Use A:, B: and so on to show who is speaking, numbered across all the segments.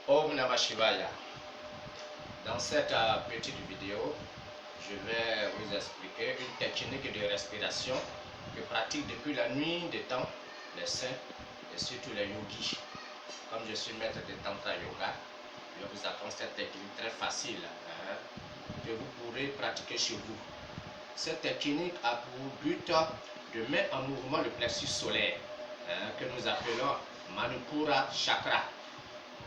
A: Om Namah Shivaya. Dans cette petite vidéo, je vais vous expliquer une technique de respiration que pratiquent depuis la nuit des temps les saints et surtout les yogis. Comme je suis maître de Tantra Yoga, je vous apprends cette technique très facile que vous pourrez pratiquer chez vous. Cette technique a pour but de mettre en mouvement le plexus solaire que nous appelons Manipura Chakra.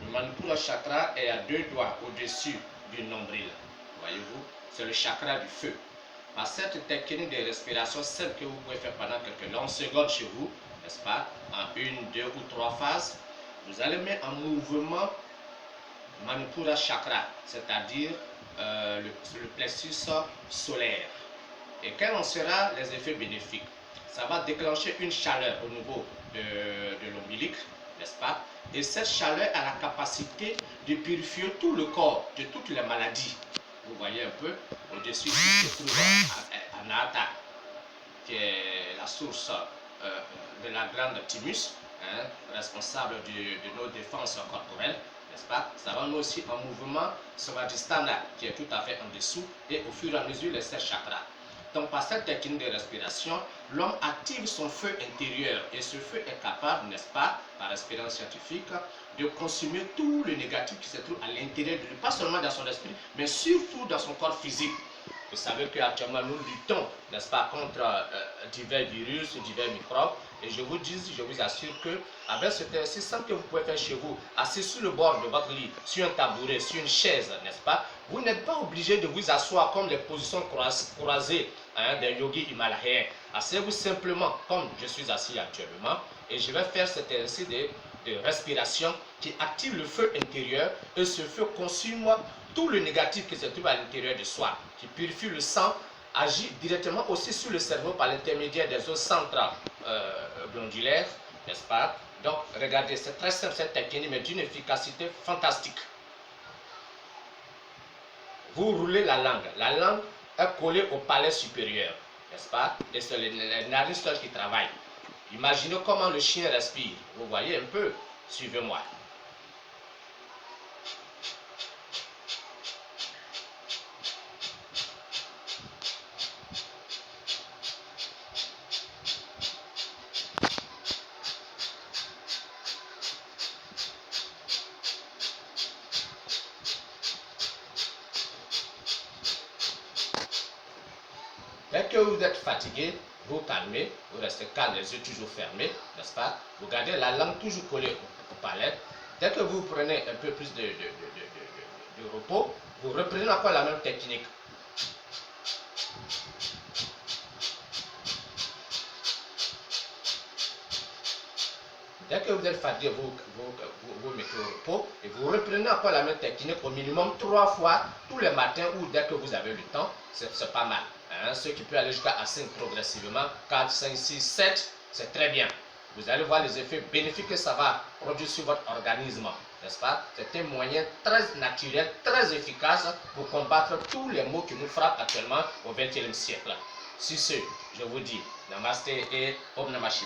A: Le Manipura Chakra est à 2 doigts au-dessus du nombril. Voyez-vous, c'est le chakra du feu. Par cette technique de respiration, celle que vous pouvez faire pendant quelques longues secondes chez vous, n'est-ce pas, en 1, 2 ou 3 phases, vous allez mettre en mouvement Manipura Chakra, c'est-à-dire le plexus solaire. Et quels en seront les effets bénéfiques? Ça va déclencher une chaleur au niveau de l'ombilic, n'est-ce pas? Et cette chaleur a la capacité de purifier tout le corps de toutes les maladies. Vous voyez un peu, au-dessus se trouve Anahata, qui est la source de la glande thymus, responsable de nos défenses corporelles, n'est-ce pas? Ça va nous aussi en mouvement Svadhisthana, qui est tout à fait en dessous, et au fur et à mesure les 7 chakras. Donc par cette technique de respiration, l'homme active son feu intérieur et ce feu est capable, n'est-ce pas, par expérience scientifique, de consumer tout le négatif qui se trouve à l'intérieur de lui, pas seulement dans son esprit, mais surtout dans son corps physique. Vous savez qu'actuellement nous luttons, n'est-ce pas, contre divers virus, divers microbes. Et je vous assure que avec cet exercice que vous pouvez faire chez vous, assis sur le bord de votre lit, sur un tabouret, sur une chaise, n'est-ce pas, vous n'êtes pas obligé de vous asseoir comme les positions croisées des yogis himalayens. Asseyez-vous simplement comme je suis assis actuellement et je vais faire cet exercice de respiration qui active le feu intérieur et ce feu consume tout le négatif qui se trouve à l'intérieur de soi, qui purifie le sang, agit directement aussi sur le cerveau par l'intermédiaire des os centrales glandulaires, n'est-ce pas? Donc regardez, c'est très simple cette technique, mais d'une efficacité fantastique. Vous roulez la langue est collée au palais supérieur, n'est-ce pas? Et c'est les narines seules qui travaillent. Imaginez comment le chien respire. Vous voyez un peu? Suivez-moi. Dès que vous êtes fatigué, vous calmez, vous restez calme, les yeux toujours fermés, n'est-ce pas? Vous gardez la langue toujours collée au palais. Dès que vous prenez un peu plus de repos, vous reprenez encore la même technique. Dès que vous êtes fatigué, vous mettez au repos et vous reprenez encore la même technique au minimum 3 fois tous les matins ou dès que vous avez le temps. C'est pas mal. Ceux qui peuvent aller jusqu'à 5 progressivement, 4, 5, 6, 7, c'est très bien. Vous allez voir les effets bénéfiques que ça va produire sur votre organisme, n'est-ce pas? C'est un moyen très naturel, très efficace pour combattre tous les maux qui nous frappent actuellement au XXe siècle. Sur ce, je vous dis Namasté et Om Namah Shivaya.